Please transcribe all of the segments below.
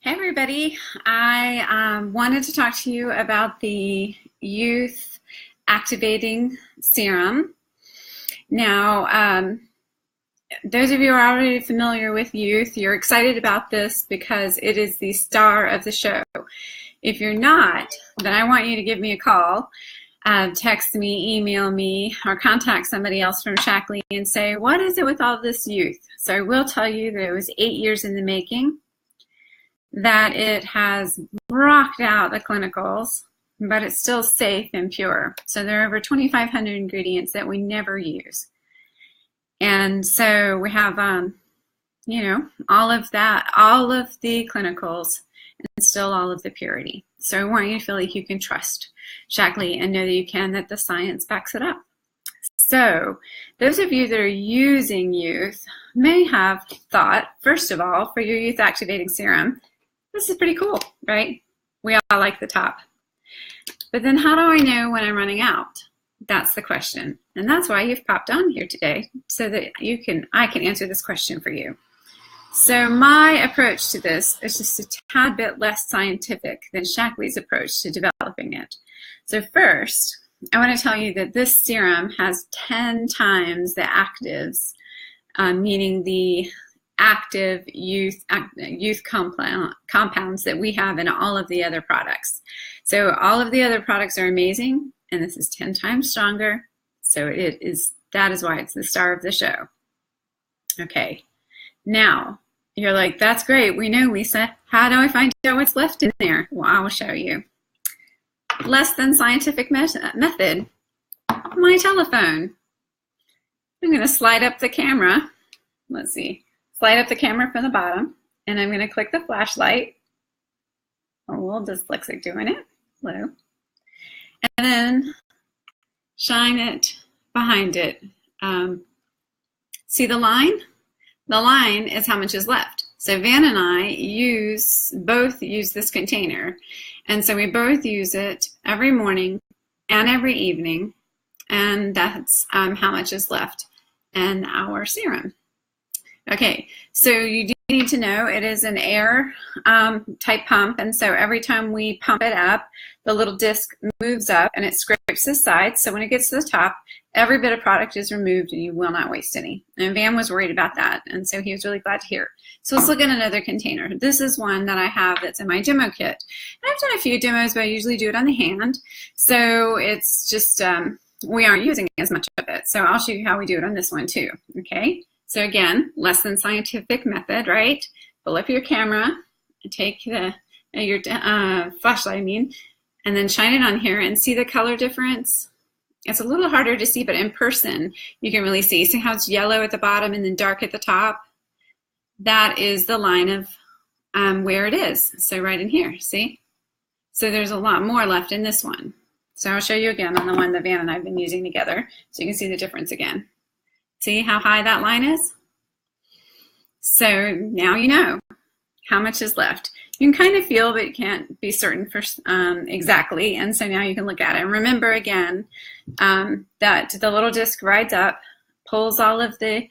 Hey everybody, I wanted to talk to you about the Youth Activating Serum. Now, those of you who are already familiar with youth, you're excited about this because it is the star of the show. If you're not, then I want you to give me a call, text me, email me, or contact somebody else from Shaklee and say, what is it with all this youth? So I will tell you that it was 8 years in the making, that it has rocked out the clinicals, but it's still safe and pure. So there are over 2,500 ingredients that we never use. And so we have, all of that, all of the clinicals, and still all of the purity. So I want you to feel like you can trust Shaklee and know that you can, that the science backs it up. So those of you that are using youth may have thought, first of all, for your Youth Activating Serum, this is pretty cool, right? We all like the top. But then how do I know when I'm running out? That's the question. And that's why you've popped on here today, so that I can answer this question for you. So my approach to this is just a tad bit less scientific than Shaklee's approach to developing it. So first, I want to tell you that this serum has 10 times the actives, meaning the active youth compounds that we have in all of the other products. So all of the other products are amazing, and this is 10 times stronger. So that is why it's the star of the show. Okay, now you're like, that's great, we know, Lisa. How do I find out what's left in there? Well, I will show you. Less than scientific method. My telephone. I'm going to slide up the camera. Let's see. Slide up the camera from the bottom, and I'm going to click the flashlight. A little dyslexic doing it. Hello. And then shine it behind it. See the line? The line is how much is left. So Van and I both use this container. And so we both use it every morning and every evening. And that's how much is left in our serum. Okay, so you do need to know it is an air type pump, and so every time we pump it up, the little disc moves up and it scrapes the sides. So when it gets to the top, every bit of product is removed and you will not waste any. And Van was worried about that, and so he was really glad to hear. So let's look at another container. This is one that I have that's in my demo kit. And I've done a few demos, but I usually do it on the hand. So it's just, we aren't using as much of it. So I'll show you how we do it on this one too, okay? So again, less than scientific method, right? Pull up your camera, take your flashlight, and then shine it on here and see the color difference. It's a little harder to see, but in person, you can really see. See how it's yellow at the bottom and then dark at the top? That is the line of where it is. So right in here, see? So there's a lot more left in this one. So I'll show you again on the one that Van and I have been using together, so you can see the difference again. See how high that line is? So now you know how much is left. You can kind of feel, but you can't be certain for exactly. And so now you can look at it. And remember again that the little disc rides up, pulls all of the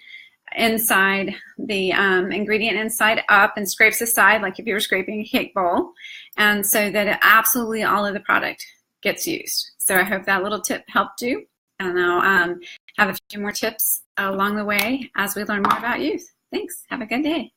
inside, the ingredient inside up and scrapes the side like if you were scraping a cake bowl. And so that absolutely all of the product gets used. So I hope that little tip helped you. And I'll have a few more tips along the way as we learn more about youth. Thanks. Have a good day.